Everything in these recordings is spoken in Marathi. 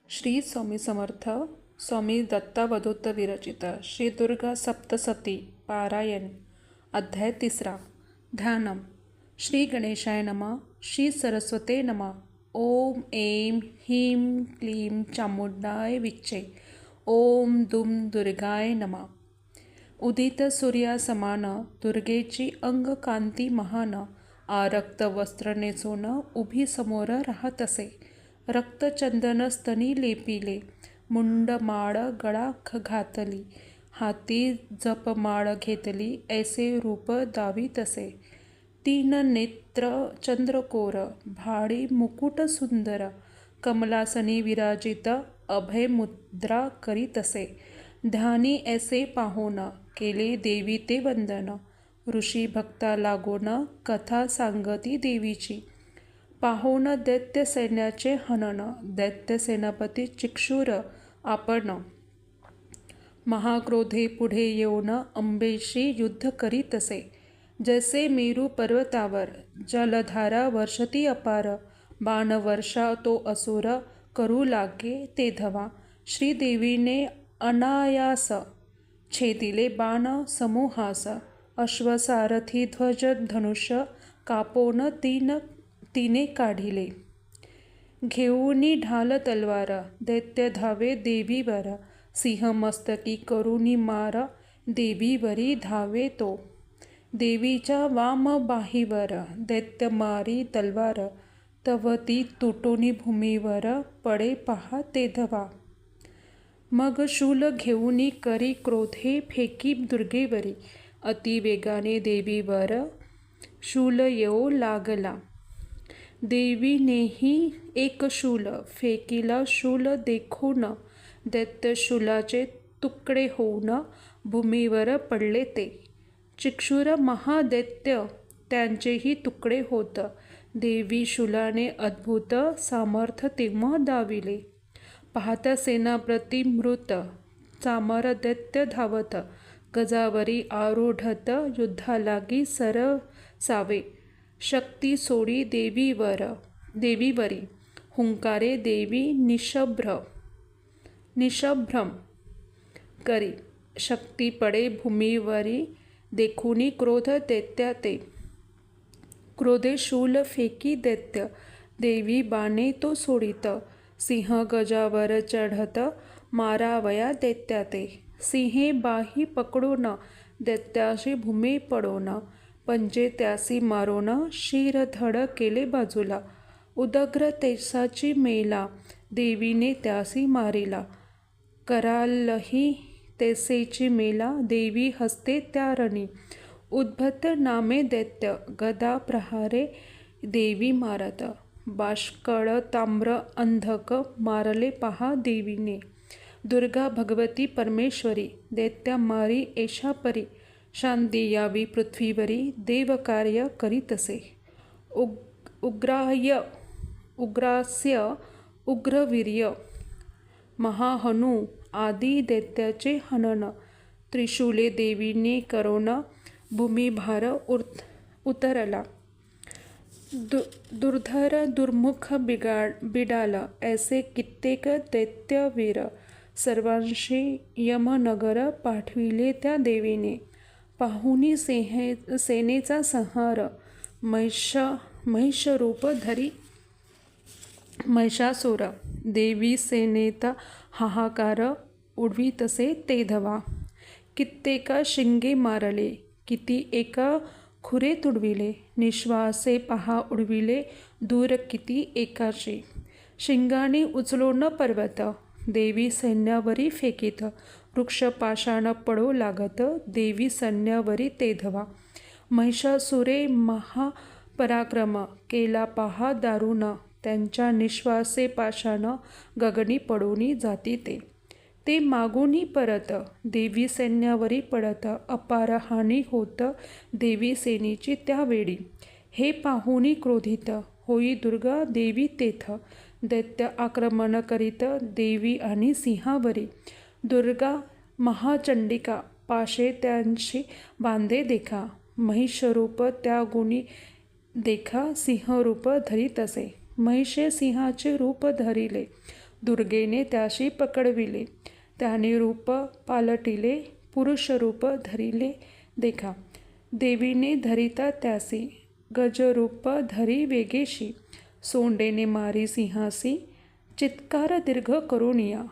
श्री स्वामी समर्थ. स्वामी दत्तावधूत विरचित श्री दुर्गा सप्तसती पारायण. अध्याय 3. ध्यानम. श्री गणेशाय नमः. श्री सरस्वते नमः. ओम ऐं ह्रीं क्लीं चामुंडाय विच्चे. ओम दुम दुर्गाय नमः. उदित सूर्यासमान दुर्गेची अंगकांती महान. आरक्त वस्त्र नेसून उभी समोर राहत असे. रक्तचंदन स्तनी लेपिले. मुंडमाळ गळा घातली. हाती जपमाळ घेतली. ऐसे रूप दावीत असे. तीन नेत्र चंद्रकोर. भाडी मुकुट सुंदर. कमलासनी विराजित अभय मुद्रा करीत असे. ध्यानी ऐसे पाहून केले देवी ते वंदन. ऋषी भक्ता लागून कथा सांगती देवीची. पाहून दैत्य सैन्याचे हनन. दैत्य सेनापती चिक्षुर आपण. महाक्रोधे पुढे येऊन अंबेशी युद्ध करीत असे. जैसे मेरू पर्वतावर जलधारा वर्षती अपार. बाणवर्षा तो असुर करू लागे तेधवा. श्रीदेवीने अनायास छेदिले बाण समूहास. अश्वसारथी ध्वज धनुष्य कापोन तिने काढिले. घेऊनी ढाल तलवार दैत्य धावे देवीवर. सिंह मस्तकी करुनी मार देवीवरी धावे तो. देवीच्या वाम बाहीवर दैत्य मारी तलवार. तव ती तुटोनी भूमीवर पडे पहा तेधवा. मग शूल घेऊनी करी क्रोधे फेकी दुर्गेवरी. अति वेगाने देवीवर शूल येऊ लागला. देवीनेही एक शूल फेकिला. शूल देखून दैत्य शूलाचे तुकडे होऊन भूमीवर पडले ते. चिक्षुर महादैत्य त्यांचेही तुकडे होत. देवी शूलाने अद्भुत सामर्थ्य तेव्हा दाविले. पाहता सेनाप्रती मृत चामर दैत्य धावत. गजावरी आरूढत युद्धालागी सरसावे. शक्ती सोडी देवीवरी. हुंकारे देवी निशभ्रम करी. शक्ती पडे भूमीवरी देखुनी क्रोध दैत्या ते. क्रोधे शूल फेकी दैत्य. देवी बाणे तो सोडित. सिंह गजावर चढत मारावया दैत्या ते. सिंहे बाही पकडून दैत्याशी भूमी पडून. पंजे त्यासी मारून शिरधड केले बाजूला. उदग्र तेसाची मेला देवीने त्यासी मारिला. करालही तेसेची मेला देवी हस्ते त्या रणी. उद्भत नामे दैत्य गदा प्रहारे देवी मारत. बाष्कळ ताम्र अंधक मारले पहा देवीने. दुर्गा भगवती परमेश्वरी दैत्या मारी एशापरी. शांती यावी पृथ्वीवरी देवकार्य करीत असे. उग्रास्य उग्रवीर्य महाहनू आदी दैत्याचे हनन. त्रिशूले देवीने करून भूमीभार उतरला. दुर्धर दुर्मुख बिडाल ऐसे कित्येक दैत्यवीर. सर्वांशी यमनगर पाठविले त्या देवीने. पाहुनी सेनेचा संहार. महिषरूप धरी महिषासुर. देवी सेनेत हाहाकार उडवीतसे तेधवा. कित्येका शिंगे मारले. किती एका खुरे तुडविले. निश्वासे पहा उडविले दूर किती एकाचे. शिंगाने उचलून पर्वत देवी सैन्यावरी फेकीत. वृक्ष पाषाण पडो लागत देवी सैन्यावरी तेधवा. महिषासुरे महापराक्रम केला पहा दारुण. त्यांच्या निश्वासे पाषाण गगनी पडोनी जाती ते. ते मागूनी परत देवी सैन्यावरी पडत. अपार हानी होत देवी सेनेची त्यावेळी. हे पाहुनी क्रोधित होई दुर्गा देवी तेथ. दैत्य आक्रमण करीत देवी आणि सिंहावरी. दुर्गा महाचंडिका पाशे त्यांशी बांधे देखा. महिषरूप त्या गुणी देखा सिंहरूप धरीत असे. महिषे सिंहाचे रूप धरिले. दुर्गेने त्याशी पकडविले. त्याने रूप पालटिले, पुरुष रूप धरिले देखा. देवीने धरिता त्यासी, गजरूप धरी वेगेशी. सोंडेने मारी सिंहासी, चित्कार दीर्घ करुनिया.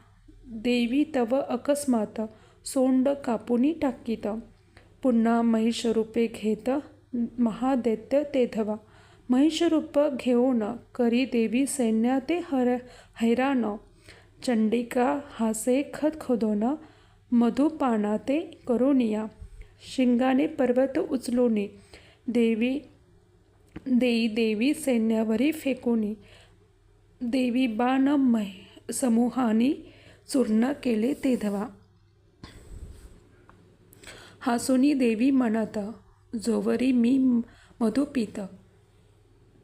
देवी तव अकस्मात, सोंड कापुनी टाकीत. पुन्हा महिषरूपे घेत, महादैत्य ते धवा. महिषरूप घेऊन करी देवी सैन्या ते हैराण. चंडिका हासे खदखदोन, मधुपाना ते करुनिया. शिंगाने पर्वत उचलूनी, देवी सैन्यावरी फेकुनी. देवी बाण समूहानी चूर्ण केले ते धवा. हासुनी देवी म्हणत, जोवरी मी मधु पीत.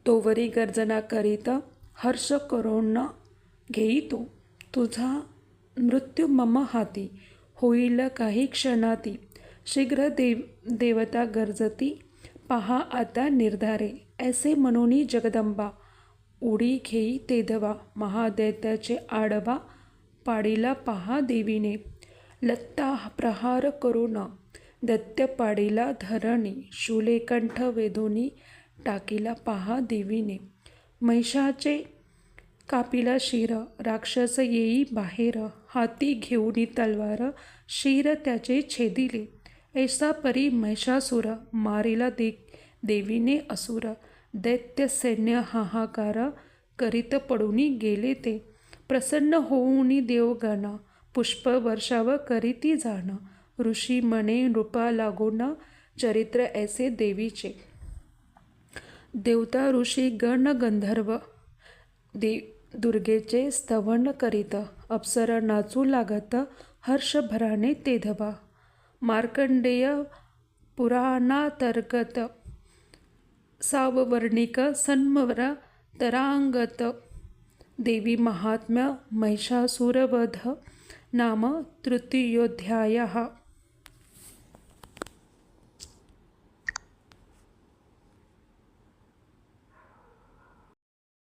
तोवरी गर्जना करीत, हर्ष करून घेई तो. तुझा मृत्यू मम हाती, होईल काही क्षणाती. शीघ्र देवता गर्जती, पहा आता निर्धारे. ऐसे म्हणून जगदंबा, उडी घेई ते धवा. महादैत्याचे आडवा पाडिला पहा देवीने. लत्ता प्रहार करून दैत्य पाडिला धरणी. शूले कंठ वेधूनी टाकीला पहा देवीने. महिषाचे कापिला शिर, राक्षस येई बाहेर. हाती घेऊनी तलवार, शिर त्याचे छेदिले. ऐसा परी महिषासुर, मारिला देवीने असुर. दैत्य सैन्य हाहाकार, करीत पडूनी गेले ते. प्रसन्न होऊनी देवगण, पुष्प वर्षाव करीती जाण. ऋषी मने नृपा लागून, चरित्र ऐसे देवीचे. देवता ऋषी गण गंधर्व, दुर्गेचे स्तवन करीत. अप्सरा नाचू लागत, हर्षभराने ते धवा. मार्कंडेय पुराणांतर्गत, साववर्णिक सन्मर तरांगत. देवी महात्म्य महिषासुरवध नाम तृतीयोऽध्यायः.